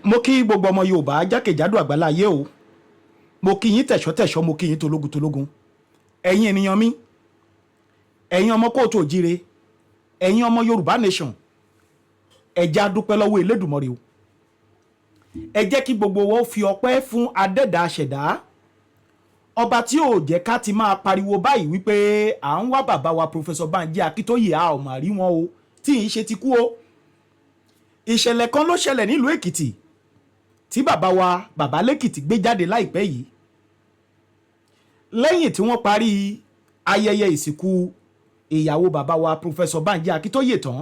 mo kí gbogbo ọmọ Yorùbá jákèjádò àgbáláyé o mo kí yín tẹ̀ṣọ́tẹ̀ṣọ́ mo kí yín tológun tológun ẹ̀yin ènìyàn mi ẹ̀yin ọmọ kóòtù òjíire ẹ̀yin ọmọ Yorùbá nation ẹ jẹ́ á dúpẹ́ lọ́wọ́ Elédùmarè o ẹ jẹ́ kí gbogbo wọn fi ọpẹ́ fún adẹ́dàá aṣẹ̀dá ọba tí ò jẹ́ ká ti máa pariwo báyìí wípé à ń wá bàbá wa Professor Banji Akíntóyè a ò mà rí wọn o tí ì ṣe ti kú o ìṣẹ̀lẹ̀ kan ló ṣẹlẹ̀ nílùú Èkìtì tí bàbá wa bàbá lẹ́kìtì gbé jáde láìpẹ́ yìí lẹ́yìn tí wọ́n parí ayẹyẹ ìsìnkú ìyàwó bàbá wa Professor Banji Akíntóyè tán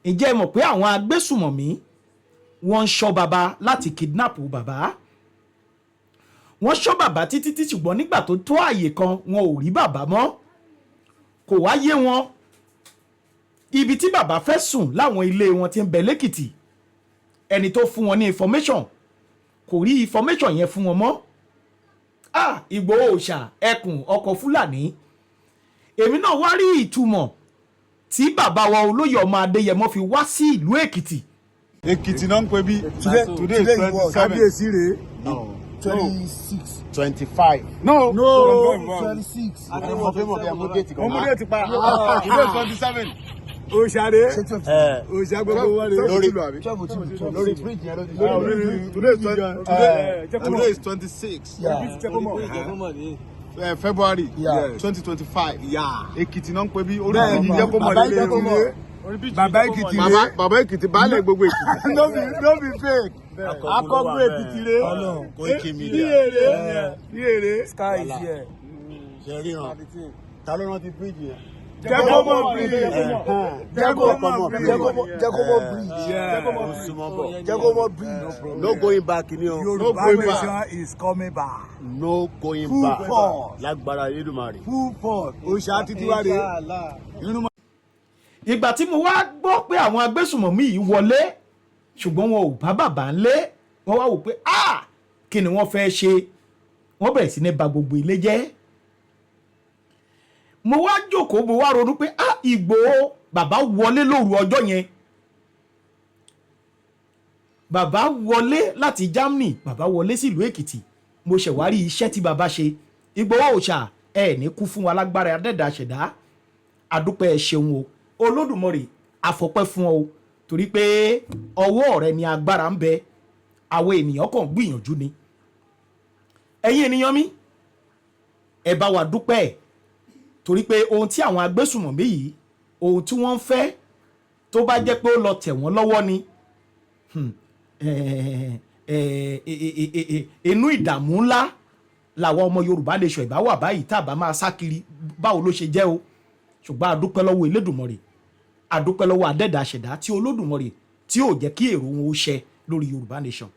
ǹjẹ́ ẹ mọ̀ pé àwọn agbésùmọ̀mí wọ́n ń ṣọ́ bàbá láti kidnap bàbá wọ́n ṣọ́ bàbá títí tí ṣùgbọ́n nígbà tó tó àyè kan wọn ò rí bàbá mọ́ kò wá yé wọn ibi tí bàbá fẹ́ sùn láwọn ilé wọn tí ń bẹ lẹ́kìtì ẹni tó fún wọn ní information kò rí information yẹn fún wọn mọ́ Ìgbòho òòṣà ẹkùn ọkọ̀ Fúlàní èmi náà wá rí ìtumọ̀ tí bàbá wa olóyè ọmọ Adéyẹmọ fi wá sí ìlú Èkìtì. Èkìtì náà ń pè bí today is 27 kábíyèsí rèé 26 25 no 26 ọmọdé ti pa today is 27 òṣàrè òṣà gbogbo wọn rèé lórí bridge yẹn lórí today is 26 February 2025 Èkìtì náà ń pè bí orí ìjì jẹ́ kó mọ̀ lélẹ̀ bàbá Èkìtì rèé bàbá Èkìtì baálẹ̀ gbogbo Èkìtì no be fake akọgbó Èkìtì rèé bí èrè sky is here ṣe ríran ta ló rántí bridge yẹn. Jacobo bridge no going back ni o. Yorùbá nation is coming back. No going back. Lágbára Elédùmarè. Full force. Òṣà títí wá rè. Ìgbà tí mo wá gbọ́ pé àwọn agbésùmọ̀mí yìí wọlé ṣùgbọ́n wọn ò bá bàbá ńlé wọ́n wá wò pé kí ni wọ́n fẹ́ ṣe wọ́n bẹ̀rẹ̀ sí ní ba gbogbo ilé jẹ́. Mo wá jókòó mo wá ronú pé Ìgbòho bàbá wọlé lóru ọjọ́ yẹn bàbá wọlé láti Germany bàbá wọlé sílùú Èkìtì mo ṣẹ̀wárí iṣẹ́ tí bàbá ṣe Ìgbòho òòṣà ní kú fún wa lágbára adẹ́dàá ṣẹ̀dá àdúpẹ́ ẹ ṣeun o Olódùmarè àfọpẹ́ fún ọ torí pé ọwọ́ rẹ ni agbára ń bẹ àwọn ènìyàn kàn gbìyànjú ni ẹ̀yin ènìyàn mi ẹ bá wa dúpẹ́ torí pé ohun tí àwọn agbésùmọ̀mí yìí ohun tí wọ́n ń fẹ́ tó bá jẹ́ pé ó lọ tẹ̀ wọ́n lọ́wọ́ ni inú ìdààmú ńlá làwọn ọmọ Yorùbá nation ìbá wà báyìí tá a bá máa sá kiri báwo ló ṣe jẹ́ o ṣùgbọ́n adúpẹ́ lọ́wọ́ Elédùmarè adúpẹ́ lọ́wọ́ adẹ́dàá aṣẹ̀dá tí Olódùmarè tí ò jẹ́ kí èrò wọn ó ṣẹ lórí Yorùbá nation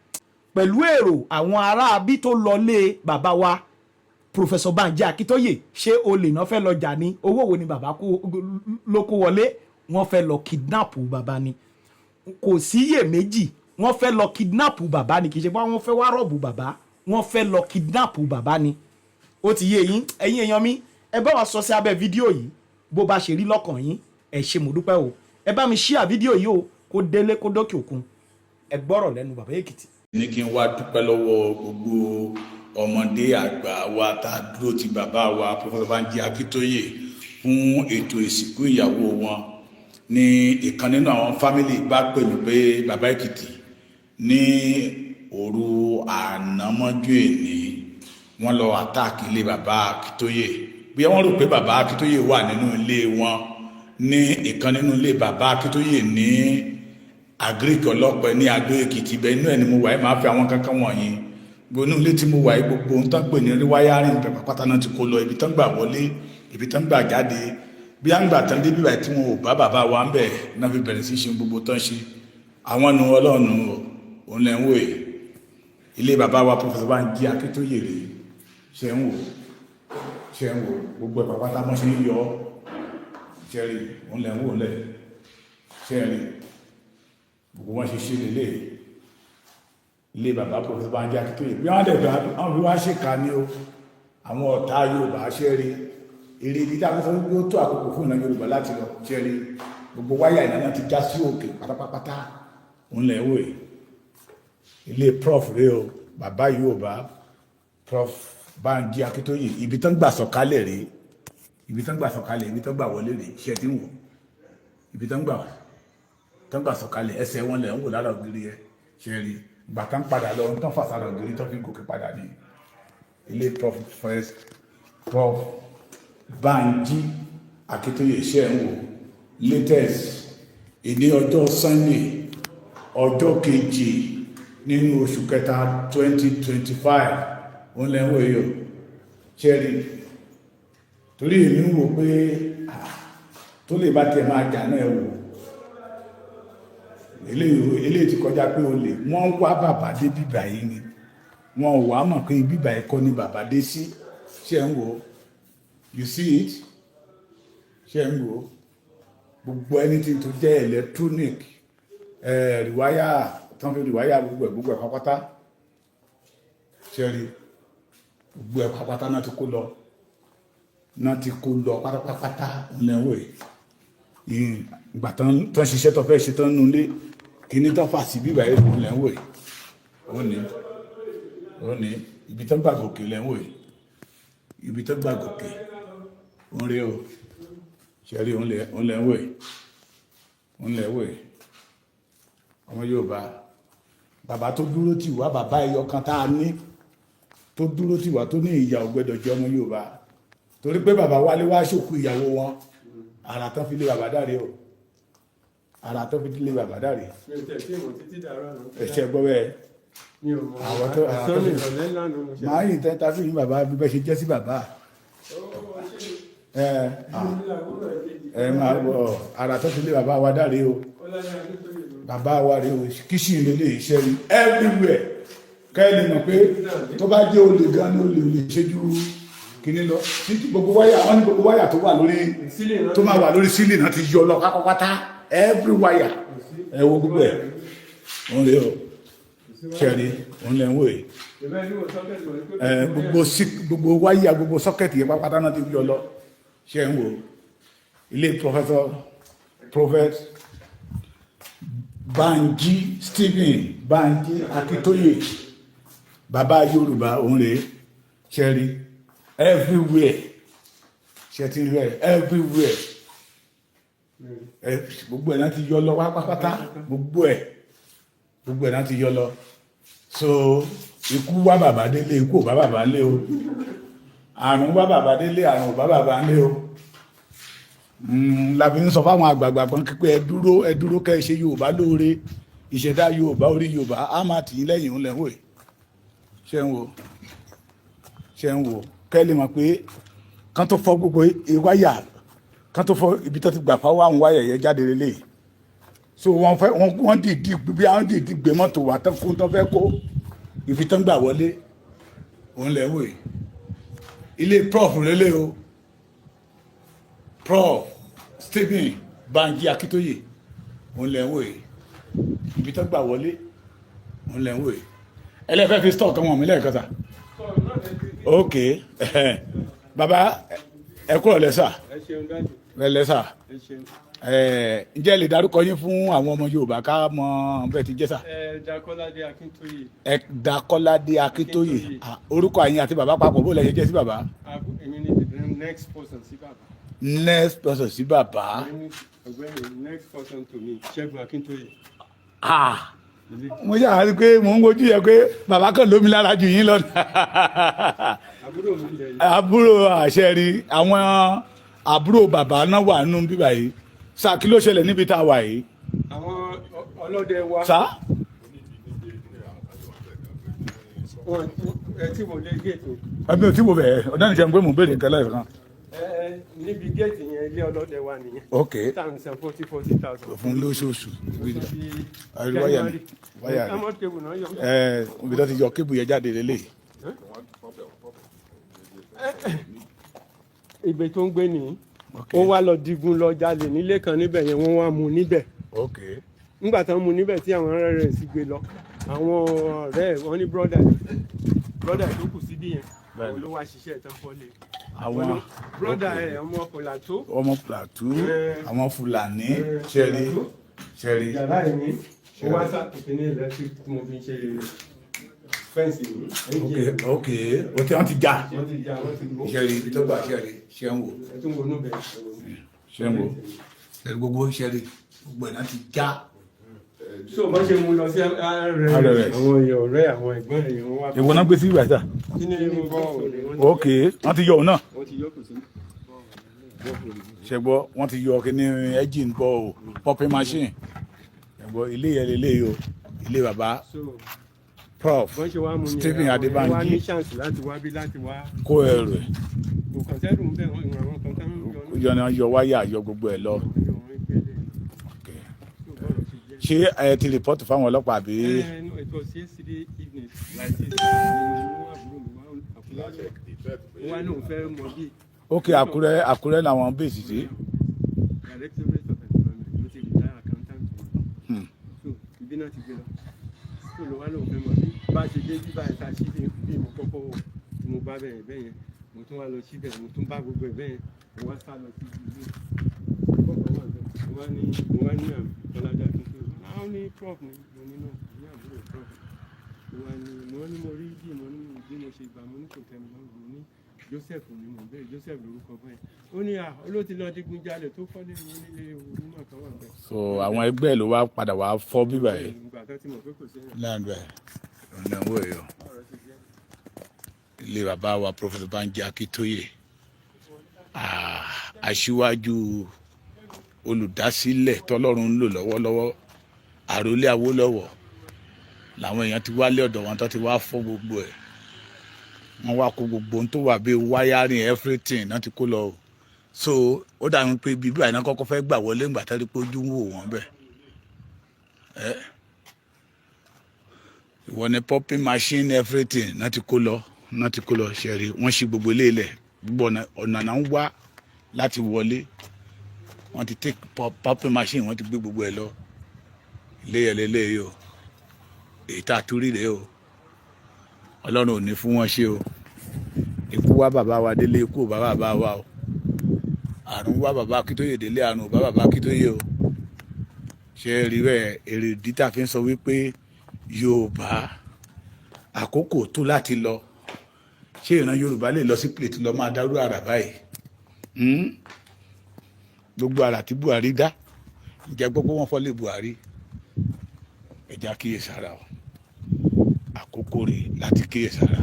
pẹ̀lú èrò àwọn aráabí tó lọ lé bàbá wa Professor Banji Akíntóyè ṣé olè náà fẹ́ lọ jà ní owó wo ni bàbá ló kó wọlé wọ́n fẹ́ lọ kidnap bàbá ni kò síyè méjì wọ́n fẹ́ lọ kidnap bàbá ni kì í ṣe pé wọ́n fẹ́ wá rọ̀bù bàbá wọ́n fẹ́ lọ kidnap bàbá ni ó ti yé yín ẹ̀yin èèyàn mi ẹ bá wa sọ sí abẹ́ fídíò yìí bó bá ṣe rí lọ́kàn yín ẹ ṣé mo dúpẹ́ o ẹ bá mi share fídíò yìí o kó délé kó dókè òkun ẹ gbọ́rọ̀ lẹ́nu bàbá Èkìtì. ní kí n wá dúpẹ́ lọ́wọ́ gbogbo ọmọdé àgbà wa tá a dúró ti bàbá wa Professor Banji Akíntóyè fún ètò ìsìnkú ìyàwó wọn ní ìkan nínú àwọn fámìlì bá pè mí pé bàbá Èkìtì ní òru ànámọ́jú èní wọ́n lọ àtáàkì ilé bàbá Akíntóyè bí wọ́n rò pé bàbá Akíntóyè wà nínú ilé wọn ní ìkan nínú ilé bàbá Akíntóyè ní agric ọlọ́pẹ ní Adó Èkìtì bẹ́ẹ̀ inú ẹ̀ ni mo wà ẹ́ máa fi àwọn kankan wọ̀nyí gbónú ilé tí mo wà yìí gbogbo ohun tán pè ní rí wáyárìn pàpàpàtà náà ti kó lọ ibi tán gbà wọlé ibi tán gbà jáde bí à ń gbà tán débi báyìí tí wọn ò bá bàbá wa ń bẹ̀ náà fi bẹ̀rẹ̀ sí ṣe gbogbo tán ṣe àwọn nu Ọlọ́run òun lẹ́ ń wò yìí ilé bàbá wa Professor Banji Akíntóyè rèé ṣe ń wò gbogbo ẹ̀ pàpàtà mọ́ ṣe ń yọ ṣẹ́rí òun lẹ́ ń wò lẹ̀ ṣẹ́rí gbogbo wọn ṣe lélẹ̀ ilé bàbá Professor Banji Akíntóyè bí wọ́n dẹ̀ àwọn fi wá ṣèkà ní o àwọn ọ̀tá Yorùbá ṣẹ́rí èrè ìdí tá a fẹ́ yóò tó àkókò fún ìran Yorùbá láti lọ ṣẹ́rí gbogbo wáyà ìnáná ti já sí òkè pátápátá òun lẹ̀ wò yìí ilé prof rẹ o bàbá Yorùbá prof Bánjí Akíntóyè ibi tán gbà sọ̀kalẹ̀ rèé ibi tán gbà sọ̀kalẹ̀ ibi tán gbà wọlé rèé ṣe ti ń wò ibi tán gbà sọ̀kalẹ̀ ẹsẹ̀ wọn lẹ̀ ń wò lára ògiri yẹn ṣe rí ìgbà tán padà lọ tán fà sára ògiri tán fi ń gòkè padà ní ilé prof Bánjí Akíntóyè ṣe ń wò latest ìní ọjọ́ Sunday ọjọ́ kejì nínú oṣù kẹta 2025 òun lẹ́wọ̀ èyọ ṣẹ́rí torí èmi ń wò pé tó lè bá tẹ máa jà náà wò eléyìí ti kọjá pé o lè wọ́n wá bàbá dé bíbà yìí ni wọ́n ò wá mọ̀ pé bíbà yìí kọ́ ni bàbá dé sí ṣe ń wò you see it ṣe ń wò gbogbo anything tó jẹ́ electronic rìwáyà tán fi rìwáyà gbogbo ẹ̀ pápátá ṣẹ́rí gbogbo ẹ̀ pápátá náà ti kó lọ pátápátá lẹ́wọ̀ ìgbà tán ṣiṣẹ́ tó fẹ́ ṣe tán nulé kí ní tán fà sí bíbà ẹ̀rù lẹ́wọ̀ ó ní ibi tán gbà gòkè lẹ́wọ̀ ibi tán gbà gòkè ó rí o ṣẹ́rí ó lẹ́wọ̀ ọmọ Yorùbá bàbá tó dúró tì wá bàbá ẹyọ kan tá a ní tó dúró tì wá tó ní ìyà ò gbọdọ̀ jẹ ọmọ Yorùbá torí pé bàbá wálé wá ṣòkú ìyàwó wọn ara tán fi lé bàbá dáre o ara tán fi lé bàbá dáre ẹ̀ṣẹ̀ gbọ́ bẹ́ẹ̀ àwọn tó máa yìí tẹ́ta fi yín bàbá bí bẹ́ẹ̀ ṣe jẹ́ sí bàbá máa wọ ara tán fi lé bàbá wa dáre o bàbá wa rí o kìsì ìlélẹ̀ iṣẹ́ rí everywhere kẹ́lì mọ̀ pé tó bá jẹ́ olè gan ní olè ṣéjú kìíní lọ títí gbogbo wáyà wọ́n ní gbogbo wáyà tó wà lórí tó máa wà lórí sílì náà ti yọ lọ pátápátá every wire ẹwọ gbogbo ẹ̀ wọ́n lè o ṣẹ́rí wọ́n lè ń wò yìí gbogbo wáyà gbogbo sọ́kẹ̀tì yẹn pátápátá náà ti yọ lọ ṣẹ́ ń wò ilé prophet Bánjí Stephen Bánjí Akíntóyè bàbá Yorùbá òun rèé ṣẹ́rí everywhere ṣẹ́tí rẹ̀ everywhere gbogbo ẹ̀ náà ti yọ lọ pátápátá gbogbo ẹ̀ náà ti yọ lọ so ikú wá bàbá délé ikú ò bá bàbá lé o àrùn wá bàbá délé àrùn ò bá bàbá lé o láfi ń sọ fáwọn àgbààgbà kan pé ẹ dúró kẹ́ ẹ ṣe Yorùbá lóore ìṣẹ̀dá Yorùbá orí Yorùbá á máa tì í lẹ́yìn òun lẹ́wọ̀ ṣe ń wò kẹ́ lè mọ̀ pé kán tó fọ́ gbogbo wáyà kán tó fọ́ ibi tó ti gbà fáwọn àwọn wáyà yẹn jáde lélẹ̀ so wọ́n dìdí bí àwọn dìdí gbé mọ́tò wà tán fún tán fẹ́ kó ibi tán gbà wọlé òun lẹ́wọ̀ ilé prof lélẹ̀ o prof Stephen Bánjí Akíntóyè òun lẹ́wọ̀ ibi tán gbà wọlé òun lẹ́wọ̀ ẹlẹ́fẹ́ fi stock ọmọ mi lẹ́ẹ̀kan sá ok baba ẹ kúrò lẹ́sà lẹ́sà ǹjẹ́ lè dárúkọ yín fún àwọn ọmọ Yorùbá ká mọ bẹ́ẹ̀ ti jẹ́ sà. Dákọ́ládé Akíntóyè. Dákọ́ládé Akíntóyè orúkọ àyìn àti bàbá papọ̀ bó lẹ ṣe jẹ́ sí bàbá. èmi ni the next person sí bàbá. next person sí bàbá. next person to me Ṣẹ́gun Akíntóyè. mo yà á rí pé mò ń wojú yẹ pé bàbá kan lómi lára jù yín lọ. àbúrò àṣẹ rí àwọn àbúrò bàbá náà wà nínú bíbá yìí sá kí ló ṣẹlẹ̀ níbi tá a wà yìí. àwọn ọlọ́dẹ wa. sá. ẹ tí mo lé géètì. ẹbí ò tí mo bẹ̀ ọ̀dọ́ nìjẹun pé mò ń béèrè nǹkan lẹ́yìn kan. níbi géètì yẹn ilé ọlọ́dẹ wa nìyẹn. ok táwọn san 40,000. fún lóṣooṣù. wáyà ni wáyà ni ibi tó ti yọ kébù yẹn jáde lélẹ̀. ìgbé tó ń gbé nìyí ó wá lọ digun lọ jalè nílé kan níbẹ̀ yẹn wọ́n wá mú níbẹ̀. nígbà tán mú níbẹ̀ tí àwọn ọ̀rẹ́ rẹ̀ sì gbé lọ àwọn ọ̀rẹ́ wọn ní brọ́dà tó kù síbí yẹn àwọn ló wá ṣiṣẹ́ ìtàn fọ́lé. àwọn brọ́dà ẹ̀ ọmọ Plateau. ọmọ Plateau àwọn Fúlàní ṣẹ́rí ó wá sàkóso ní electric tí mo fi ṣe fẹ́ǹsì mi. ok wọ́n ti já wọ́n ti já wọ́n ti gbó. ṣẹ́rí ibi tó gbà ṣẹ́rí ṣẹ́ ń wò ẹ tún wo inú bẹ̀. ṣẹ́ ń wò ṣẹ́rí gbogbo ṣẹ́rí gbogbo ẹ̀ náà ti já. so bọ́n ṣe mú lọ sí RRS àwọn èèyàn ọ̀rẹ́ àwọn ẹ̀gbọ́n èèyàn wọn wá. ìwọ náà gbé sí ìgbà sá. kí ni mo bọ́ òde wọn. ok wọ́n ti yọ òun náà. wọ́n ti yọ kò sí. ṣẹgbọ́ wọ́n ti yọ kíní engine bọ́ o pumping machine ṣẹgbọ́ ilé yẹn lélẹ́yìí o ilé bàbá prof Stephen Adébánjí wá ní chance láti wá bí láti wá. kó ẹrù ẹ̀ kò kàn sẹ́dùn ń bẹ̀ wọ́n ìwọ̀n àwọn kan tán ń yọ náà yọ wáyà yọ gbogbo ẹ̀ lọ. ṣé ẹ ti rìpọ́tù fáwọn ọlọ́pàá àbí. It was yesterday evening like this. wọ́n lóun fẹ́ mọ bí. ok Àkúrẹ́ làwọn bèsì sí. Directorate of Employment ló ti retire accountant. so ibi náà ti gbé lọ. so ló wá lóun fẹ́ mọ bí. bá a ṣe dé bí báyìí tá a ṣí bí mo kọ́kọ́ wò tí mo bá bẹ̀rẹ̀ bẹ́ẹ̀ yẹn mo tún wá lọ síbẹ̀ mo tún bá gbogbo ẹ̀ bẹ́ẹ̀ yẹn mo wá sá lọ sí ibi mo wá ní àmì Bọ́lájí Akíntúndé àwọn ní prof ní mo ní náà ní àbúrò prof mo ní mo rí bí mo ní bí mo ṣe gbà mo ní kò tẹ́ mi lọ́rùn mo ní Joseph ni mo bẹ́ẹ̀ Joseph lórúkọ báyìí ó ní olóòtú lọ digun jalè tó kọ́lé mi nílé onímọ̀ kan wà bẹ́ẹ̀. so àwọn ẹgbẹ́ ló wá padà wá fọ́ bíbà yìí. ìgbà tó ti mọ̀ pé kò sí ẹ̀yìn. láàbẹ̀ ọ̀nà owó ẹ̀yọ ilé bàbá wa Professor Banji Akíntóyè aṣíwájú olùdásílẹ̀ tọ́lọ́run ń lò lọ́wọ́lọ́wọ́ àròlé Awólọ́wọ̀ làwọn èèyàn ti wálé ọ̀dọ̀ wọn tó ti wá fọ́ gbogbo ẹ̀ wọ́n wá kó gbogbo ohun tó wà bíi wiring everything náà ti kó lọ o so ó dàbí pé bíbí àìná kọ́kọ́ fẹ́ gbà wọlé ńgbà tẹ́lẹ̀ pé ojú ń wò wọ́n bẹ̀ ìwọ ni pumping machine everything náà ti kó lọ ṣẹ̀rí wọ́n ṣí gbogbo ilé ilẹ̀ gbogbo ọ̀nà náà ń wá láti wọlé wọ́n ti take pumping machine wọ́n ti gbé gbogbo ẹ̀ lọ ilé yẹn lélẹ́yìí o èyí tá a tún rí rèé o Ọlọ́run ò ní fún wọn ṣe o ikú wá bàbá wa délé ikú ò bá bàbá wa o àrùn wá bàbá Akíntóyè délé àrùn ò bá bàbá Akíntóyè o ṣe rí bẹ́ẹ̀ èrè dídá fi ń sọ wípé Yorùbá àkókò tó láti lọ ṣé ìran Yorùbá lè lọ sí plate lọ máa dárú àrà báyìí gbogbo àrà tí Buhari dá ǹjẹ́ gbogbo wọn fọ́ lé Buhari ẹja kíyèsára o àkókò rẹ̀ láti kíyèsára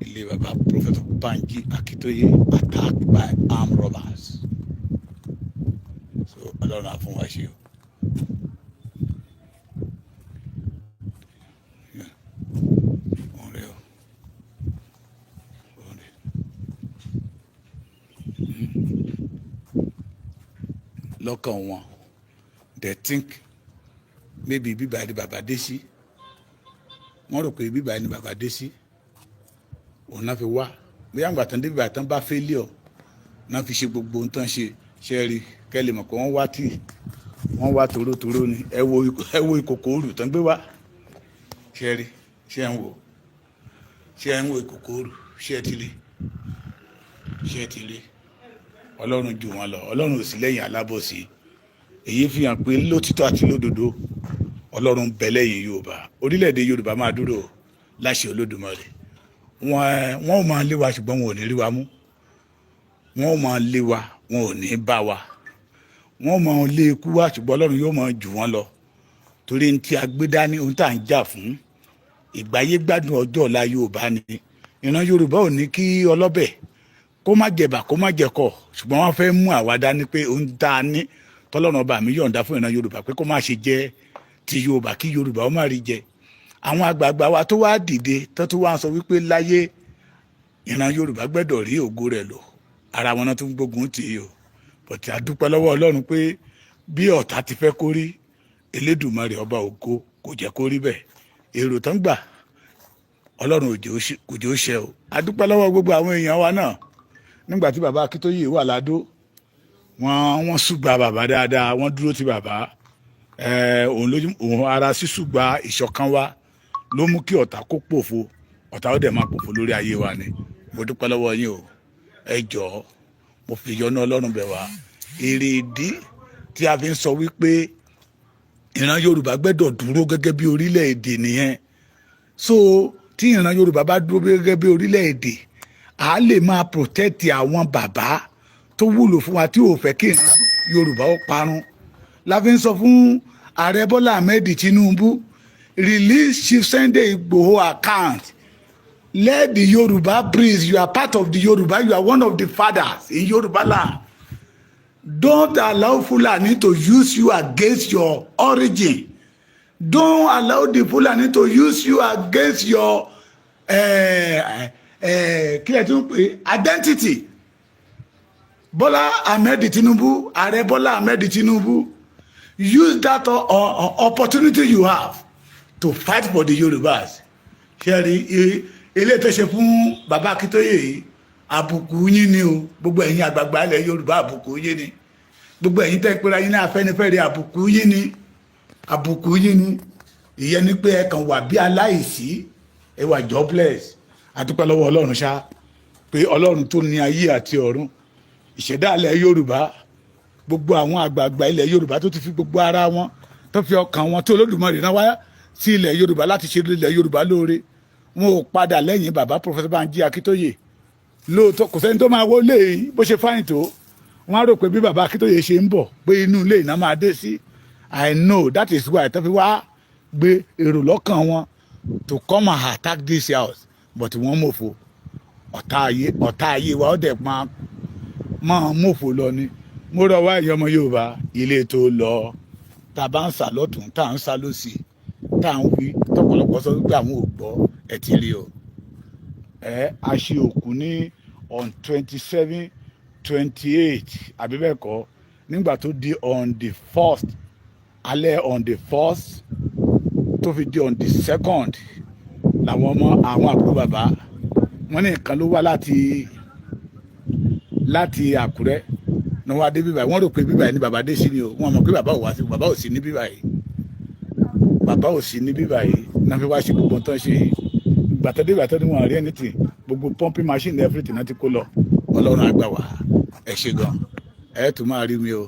ilé bàbá Professor Banji Akíntóyè attacked by armed robbers so Ọlọ́run á fún wa ṣe o. lọ́kàn wọn they think maybe bíbá ni bàbá dé sí wọ́n rò pé bíbá ni bàbá dé sí òun náà fi wá bí àgbà tán dé bíbá tán bá failure náà fi ṣe gbogbo ohun tán ṣe rí kẹ́lẹ̀ mọ̀ pé wọ́n wá tòrótòró ni ẹ wo ìkòkò òrù tán gbé wá ṣe rí ṣe ń wo ìkòkò òrù ṣe ti rí Ọlọ́run jù wọn lọ Ọlọ́run ò sí lẹ́yìn alábòsí èyí fi hàn pé lótìtọ́ àti lódodo Ọlọ́run ń bẹ lẹ́yìn Yorùbá orílẹ̀-èdè Yorùbá máa dúró láṣẹ Olódùmarè wọn ò máa lé wa ṣùgbọ́n wọn ò ní rí wa mú wọn ò máa lé wa wọn ò ní bá wa wọn ò máa lé ikú wa ṣùgbọ́n Ọlọ́run yóò máa jù wọn lọ torí ní tí a gbé dání ohun tá à ń jà fún ìgbáyé gbádùn ọjọ́ ọ̀la Yorùbá ni ìran Yorùbá ò ní kí ọlọ́bẹ̀ kó má jẹ̀bà kó má jẹ̀kọ̀ ṣùgbọ́n wọ́n fẹ́ mú àwa dání pé ohun tá a ní tọ́lọ́run ọba mi yọ̀ǹda fún ìran Yorùbá pé kó má ṣe jẹ́ ti Yorùbá kí Yorùbá ó má rí jẹ àwọn àgbààgbà wa tó wá dìde tó tún wá sọ wípé láyé ìran Yorùbá gbẹ́dọ̀ rí ògo rẹ̀ lò ara wọn náà tún gbógun tì í o bọ̀tí a dúpẹ́ lọ́wọ́ Ọlọ́run pé bí ọ̀tá ti fẹ́ kó rí Elédùmarè ọba ògo kò jẹ́ kó rí bẹ́ẹ̀ èrò tán gbà Ọlọ́run kò jẹ́ ó ṣe o a dúpẹ́ lọ́wọ́ gbogbo àwọn èèyàn wa náà nígbà tí bàbá Akíntóyè wà ládó wọ́n ṣùgbà bàbá dáadáa wọ́n dúró ti bàbá òun ara sísùgbà ìṣọ̀kan wa ló mú kí ọ̀tá kó pòfo ọ̀tá ó dẹ̀ máa pòfo lórí ayé wa ni mo dúpẹ́ lọ́wọ́ yín o ẹ jọ̀ọ́ mo fi ìyọ́nú Ọlọ́run bẹ̀ wá èrè ìdí tí a fi ń sọ wípé ìran Yorùbá gbẹ́dọ̀ dúró gẹ́gẹ́ bí orílẹ̀-èdè nìyẹn. So tí ìran Yorùbá bá dúró gẹ́gẹ́ bí orílẹ̀-èdè a lè máa protect àwọn bàbá tó wúlò fún wa tí ò fẹ́ kí ìran Yorùbá ó parun. La fi ń sọ fún ààrẹ Bọ́lá Ahmed Tinubu, release Chief Sunday Igboho account. Let the Yoruba breathe. You are part of the Yoruba. You are one of the fathers in Yoruba land. Don't allow Fulani to use you against your origin. Don't allow the Fulani to use you against your identity. Bola Ahmed Tinubu, Ààrẹ Bola Ahmed Tinubu, use that opportunity you have to fight for the Yorubas. Ṣẹ́rí ilé tó ṣe fún bàbá Akíntóyè yìí àbùkù yín ni o, gbogbo ẹ̀yin àgbààgbà ilẹ̀ Yorùbá àbùkù yín ni, gbogbo ẹ̀yin tẹ́ pera yín ní Afẹ́nifẹ́re àbùkù yín ni, àbùkù yín ni. Ìyẹn ni pé ẹ kàn wà bí aláìsí, ẹ wà jobless. Àdúpẹ́ lọ́wọ́ Ọlọ́run ṣá pé Ọlọ́run tó ní ayé àti ọ̀run, ìṣẹ̀dálẹ̀ Yorùbá, gbogbo àwọn àgbààgbà ilẹ̀ Yorùbá tó ti fi gbogbo ara wọn tó fi ọkàn wọn tó Olódùmarè náà wá sí ilẹ̀ Yorùbá láti ṣe ilẹ̀ Yorùbá lóore, wọn ò padà lẹ́yìn bàbá Professor Banji Akíntóyè. Lóòótọ́ kò sẹ́ni tó máa wọlé yìí bó ṣe fáyìn tó, wọ́n á rò pé bí bàbá Akíntóyè ṣe ń bọ̀ pé inú ilé ìná máa dé sí. I know that is why tó fi wá gbé èrò lọ́kàn wọn to come and attack this house, but wọ́n mọ̀fọ́ ọ̀tá ayé wa ó dẹ̀ máa mọ̀fọ́ lọ ni. Mo rọ̀ wá ẹ̀yin ọmọ Yorùbá, ilé tó lọ tá a bá ń sá lọ́tún tá à ń sá lọ́sì tá à ń wí tọ́pọ̀lọpọ̀ sọ pé àwọn ò gbọ́ ẹ̀ tí rí o. A ṣe òkú ní on 27, 28 àbí bẹ́ẹ̀ kọ́, nígbà tó di on the 1st alẹ́ on the 1st tó fi di on the 2nd làwọn ọmọ àwọn àbúrò bàbá wọn ní nǹkan ló wá láti Àkúrẹ́ ní wọ́n adé bíbáyìí, wọ́n rò pé bíbáyìí ni bàbá dé sí ni o, wọ́n mọ̀ pé bàbá ò wá sí, bàbá ò sí ní bíbáyìí, bàbá ò sí ní bíbáyìí náà fi wá ṣe gbogbo nǹkan ṣe. Gbàtọ́dé wọn rí anything, gbogbo pumping machine everything náà ti kó lọ. Ọlọ́run àgbà wá, ẹ ṣe gan, ẹ tún máa rí mi o.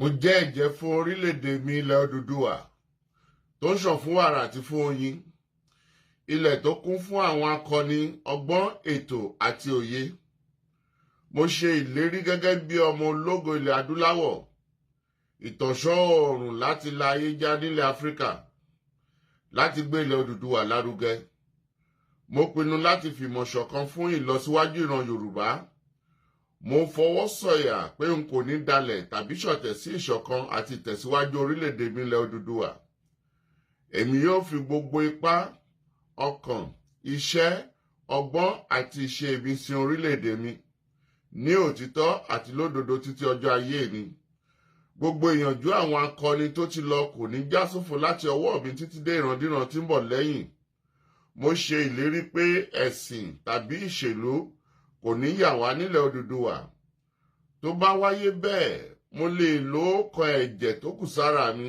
Mo jẹ́ ẹ̀jẹ́ fún orílẹ̀-èdè mi ilẹ̀ Odùduwà tó ń ṣàn fún wàrà àti fún oyin, ilẹ̀ tó kún fún àwọn akọni ọgbọ́n, ètò àti òye. Mo ṣe ìlérí gẹ́gẹ́ bí ọmọ ológo ilẹ̀ adúláwọ̀, ìtànṣán oòrùn láti la ayé já nílẹ̀ Áfíríkà, láti gbé ilẹ̀ Odùduwà lárugẹ. Mo pinnu láti fìmọ̀ ṣọ̀kan fún ìlọsíwájú ìran Yorùbá. Mo fọwọ́ sọ̀yà pé n kò ní dalẹ̀ tàbí ṣọ̀tẹ̀ sí ìṣọ̀kan àti ìtẹ̀síwájú orílẹ̀-èdè mi ilẹ̀ Odùduwà. Èmi yóò fi gbogbo ipá, ọkàn, iṣẹ́, ọgbọ́n àti ìṣe mi sin orílẹ̀-èdè mi ní òtítọ́ àti lódodo títí ọjọ́ ayé mi. Gbogbo ìyànjú àwọn akọni tó ti lọ kò ní já sófo láti ọwọ́ mi títí dé ìrandíran tí ń bọ̀ lẹ́yìn. Mo ṣe ìlérí pé ẹ̀sìn tàbí ìṣèlú kò ní yà wá nílẹ̀ Odùduwà. Tó bá wáyé bẹ́ẹ̀, mo lè lo ọ̀kan ẹ̀jẹ̀ tó kù sára mi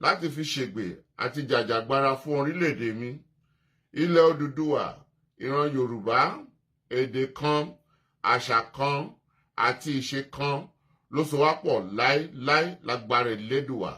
láti fi ṣègbè àti jàjàgbara fún orílẹ̀-èdè mi, ilẹ̀ Odùduwà, ìran Yorùbá, èdè kan, àṣà kan àti ìṣe kan ló so wá pọ̀ láéláé lágbára Elédùà.